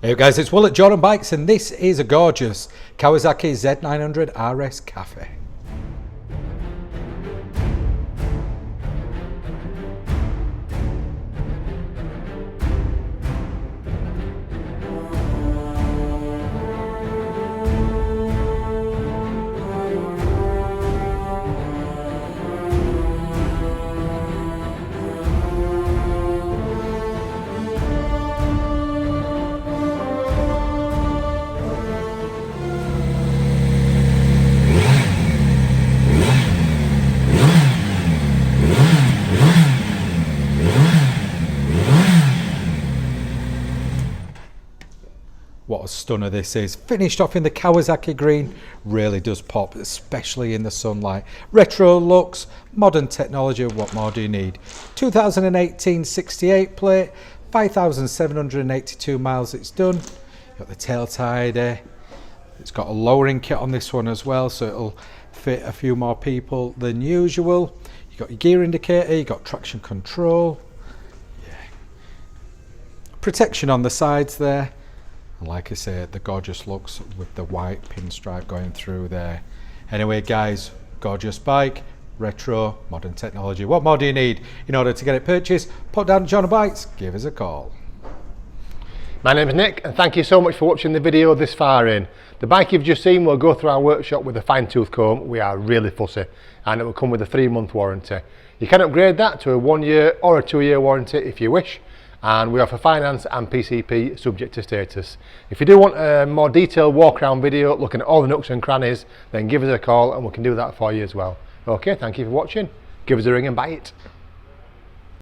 Hey guys, it's Will at Jordan Bikes, and this is a gorgeous Kawasaki Z900RS CAFE. What a stunner this is. Finished off in the Kawasaki green. Really does pop, especially in the sunlight. Retro looks, modern technology, what more do you need? 2018 68 plate, 5,782 miles it's done. Got the tail tidy. It's got a lowering kit on this one as well, so it'll fit a few more people than usual. You got your gear indicator, you got traction control. Yeah. Protection on the sides there. And like I said, the gorgeous looks with the white pinstripe going through there. Anyway guys, gorgeous bike, retro, modern technology. What more do you need? In order to get it purchased, pop down to Jordan Bikes, give us a call. My name is Nick, and thank you so much for watching the video this far in. The bike you've just seen will go through our workshop with a fine tooth comb. We are really fussy, and it will come with a 3-month warranty. You can upgrade that to a 1-year or a 2-year warranty if you wish, and we offer finance and PCP subject to status. If you do want a more detailed walk around video looking at all the nooks and crannies, then give us a call and we can do that for you as well. Okay, thank you for watching. Give us a ring and buy it.